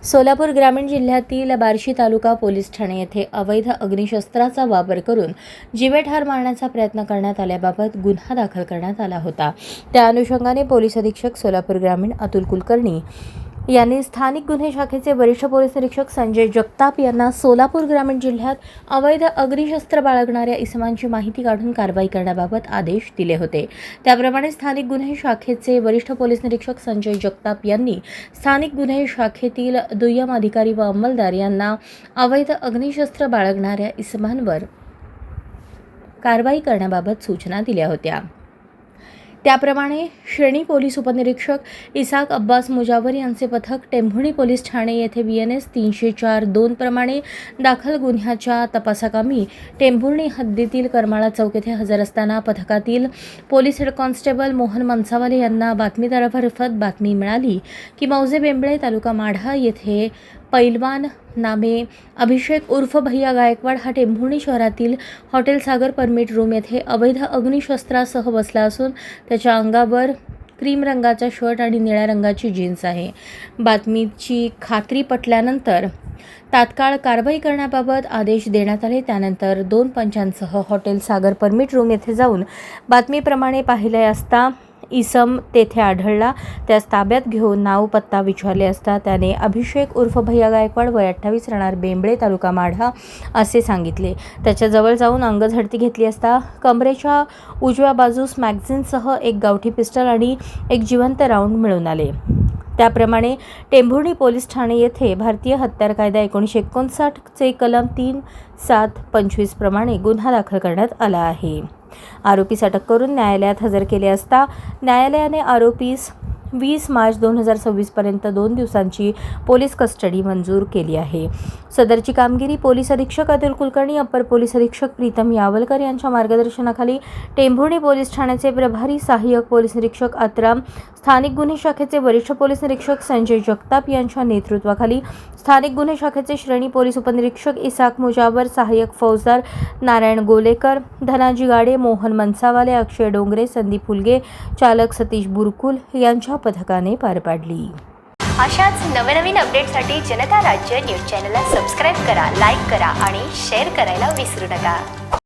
सोलापूर ग्रामीण जिल्ह्यातील बार्शी तालुका पोलीस ठाणे येथे अवैध अग्निशस्त्राचा वापर करून जीवेठार मारण्याचा प्रयत्न करण्यात आल्याबाबत गुन्हा दाखल करण्यात आला होता। त्या अनुषंगाने पोलीस अधीक्षक सोलापूर ग्रामीण अतुल कुलकर्णी यांनी स्थानिक गुन्हे शाखेचे वरिष्ठ पोलीस निरीक्षक संजय जगताप यांना सोलापूर ग्रामीण जिल्ह्यात अवैध अग्निशस्त्र बाळगणाऱ्या इसमांची माहिती काढून कारवाई करण्याबाबत आदेश दिले होते। त्याप्रमाणे स्थानिक गुन्हे शाखेचे वरिष्ठ पोलीस निरीक्षक संजय जगताप यांनी स्थानिक गुन्हे शाखेतील दुय्यम अधिकारी व अंमलदार यांना अवैध अग्निशस्त्र बाळगणाऱ्या इसमांवर कारवाई करण्याबाबत सूचना दिल्या होत्या। त्याप्रमाणे श्रेणी पोलीस उपनिरीक्षक इसाक अब्बास मुजावर यांचे पथक टेंभुर्णी पोलीस ठाणे येथे BNS 304-2 प्रमाणे दाखल गुन्ह्याच्या तपासाकामी टेंभुर्णी हद्दीतील करमाळा चौक येथे हजर असताना पथकातील police head constable Mohan Mansawale यांना बातमीदारामार्फत बातमी मिळाली की मौजे बेंबळे तालुका माढा येथे पैलवान नामे अभिषेक उर्फ भैया गायकवाड हा टेंभुर्णी शहरातील हॉटेल सागर परमिट रूम येथे अवैध अग्निशस्त्रासह बसला असून त्याच्या अंगावर क्रीम रंगाचा शर्ट आणि निळ्या रंगाची जीन्स आहे। बातमीची खात्री पटल्यानंतर तात्काळ कारवाई करण्याबाबत आदेश देण्यात आले। त्यानंतर 2 पंचांसह हॉटेल सागर परमिट रूम येथे जाऊन बातमीप्रमाणे पाहिले असता इसम तेथे आढळला। त्यास ताब्यात घेऊन नाव पत्ता विचारले असता त्याने अभिषेक उर्फ भैया गायकवाड वय 28 राहणार बेंबळे तालुका माढा असे सांगितले। त्याच्याजवळ जाऊन अंगझडती घेतली असता कमरेच्या उजव्या बाजूस मॅगझिनसह एक गावठी पिस्टल आणि एक जिवंत राऊंड मिळून आले। त्याप्रमाणे टेंभुर्णी पोलीस ठाणे येथे भारतीय हत्यार कायदा 1959 चे कलम 3-7-25 प्रमाणे गुन्हा दाखल करण्यात आला आहे। आरोपीस अटक करून न्यायालयात हजर केले असता न्यायालयाने आरोपीस 20 मार्च 2026 पर्यंत 2 दिवसांची पोलीस कस्टडी मंजूर केली आहे। सदरची कामगिरी पोलीस अधीक्षक अतुल कुलकर्णी, अप्पर पोलीस अधीक्षक प्रीतम यावलकर यांच्या मार्गदर्शनाखाली टेंभुर्णी पोलीस ठाण्याचे प्रभारी सहाय्यक पोलीस निरीक्षक आत्राम, स्थानिक गुन्हे शाखेचे वरिष्ठ पोलीस निरीक्षक संजय जगताप यांच्या नेतृत्वाखाली स्थानिक गुन्हे शाखेचे श्रेणी पोलीस उपनिरीक्षक इसाक मुजावर, सहाय्यक फौजदार नारायण गोलेकर, धनाजी गाडे, मोहन मनसावाले, अक्षय डोंगरे, संदीप फुलगे, चालक सतीश बुरकुल यांच्या पथकाने पार पाडली। अशाच नवनवीन अपडेटसाठी जनता राज्य न्यूज चॅनलला सबस्क्राईब करा, लाईक करा आणि शेअर करायला विसरू नका।